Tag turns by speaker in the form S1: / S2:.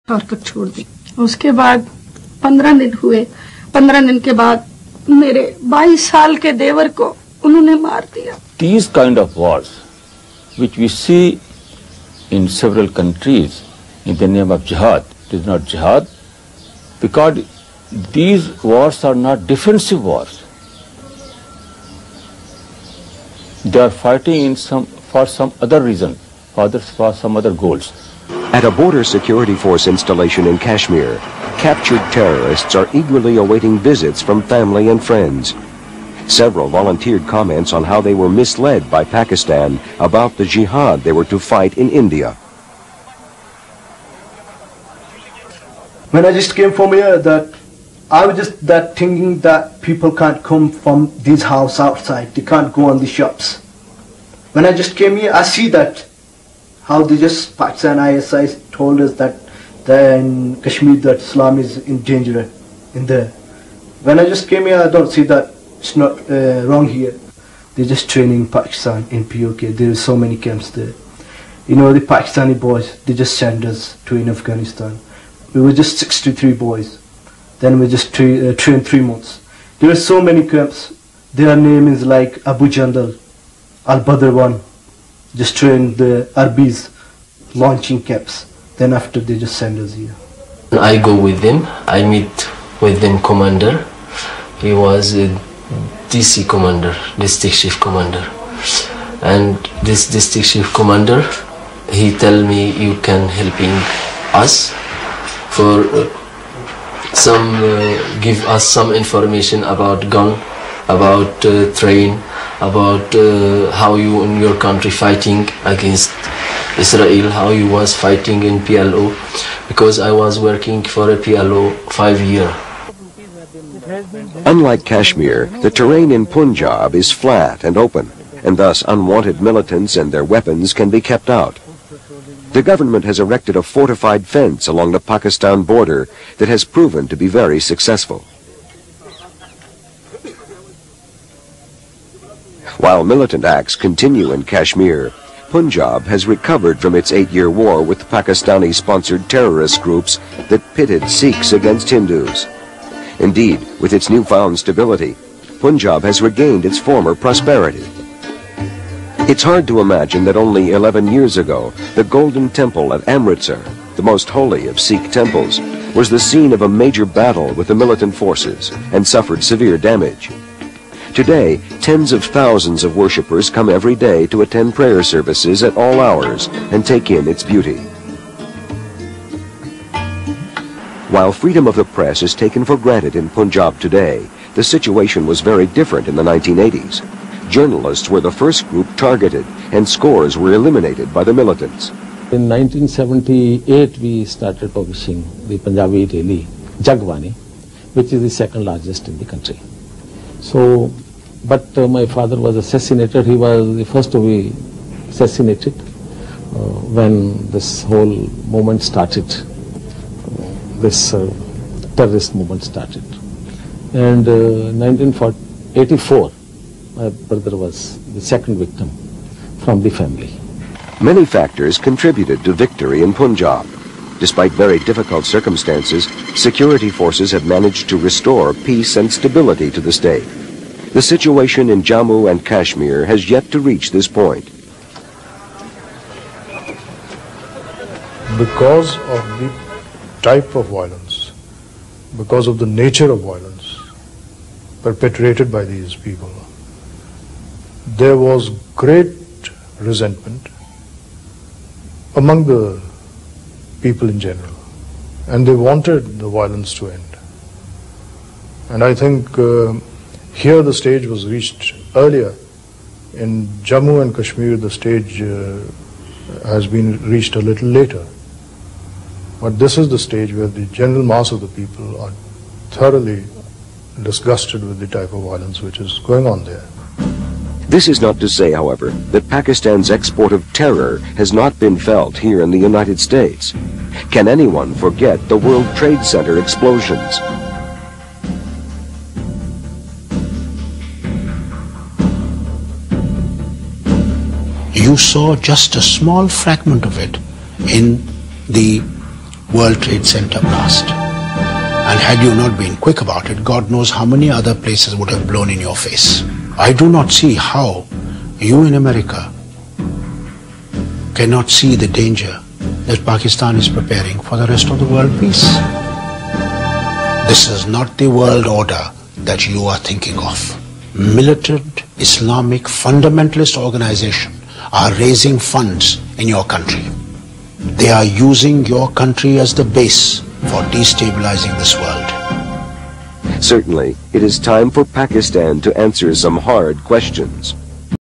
S1: हरकत छोड़ दी। उसके बाद 15 दिन हुए। 15 दिन के बाद मेरे 22 साल के देवर को उन्होंने मार दिया।
S2: These kind of wars, which we see in several countries in the name of jihad, it is not jihad, because these wars are not defensive wars. They are fighting for some other reason, for some other goals.
S3: At a border security force installation in Kashmir, captured terrorists are eagerly awaiting visits from family and friends. Several volunteered comments on how they were misled by Pakistan about the jihad they were to fight in India.
S4: When I just came from here, I was just thinking that people can't come from these houses outside. They can't go on the shops. When I just came here, I see that how they just Pakistan ISI told us that in Kashmir that Islam is in danger in there. When I just came here, I don't see that it's not wrong here. They're just training Pakistan in POK. There are so many camps there. You know, the Pakistani boys, they just send us to in Afghanistan. We were just 63 boys. Then we just trained 3 months. There are so many camps. Their name is like Abu Jandal, Al-Badr 1. Just train the Arbis launching camps. Then after they just send us here.
S5: I go with them. I meet with them commander. He was a DC commander, district chief commander. And this district chief commander, he tell me you can helping us for give us some information about gun, about train, about how you in your country fighting against Israel, how you was fighting in PLO, because I was working for a PLO 5 years.
S3: Unlike Kashmir, the terrain in Punjab is flat and open, and thus unwanted militants and their weapons can be kept out. The government has erected a fortified fence along the Pakistan border that has proven to be very successful. While militant acts continue in Kashmir, Punjab has recovered from its 8-year war with Pakistani-sponsored terrorist groups that pitted Sikhs against Hindus. Indeed, with its newfound stability, Punjab has regained its former prosperity. It's hard to imagine that only 11 years ago, the Golden Temple at Amritsar, the most holy of Sikh temples, was the scene of a major battle with the militant forces and suffered severe damage. Today, tens of thousands of worshippers come every day to attend prayer services at all hours and take in its beauty. While freedom of the press is taken for granted in Punjab today, the situation was very different in the 1980s. Journalists were the first group targeted, and scores were eliminated by the militants.
S6: In 1978, we started publishing the Punjabi daily, Jagwani, which is the second largest in the country. So, but my father was assassinated. He was the first to be assassinated when this whole movement started, this terrorist movement started. And 1984, my brother was the second victim from the family.
S3: Many factors contributed to victory in Punjab. Despite very difficult circumstances, security forces have managed to restore peace and stability to the state. The situation in Jammu and Kashmir has yet to reach this point.
S7: Because of the type of violence, because of the nature of violence perpetrated by these people, there was great resentment among the people in general, and they wanted the violence to end. And I think here the stage was reached earlier. In Jammu and Kashmir, the stage has been reached a little later. But this is the stage where the general mass of the people are thoroughly disgusted with the type of violence which is going on there.
S3: This is not to say, however, that Pakistan's export of terror has not been felt here in the United States. Can anyone forget the World Trade Center explosions?
S8: You saw just a small fragment of it in the World Trade Center blast. And had you not been quick about it, God knows how many other places would have blown in your face. I do not see how you in America cannot see the danger that Pakistan is preparing for the rest of the world peace. This is not the world order that you are thinking of. Militant Islamic fundamentalist organizations are raising funds in your country. They are using your country as the base for destabilizing this world.
S3: Certainly, it is time for Pakistan to answer some hard questions.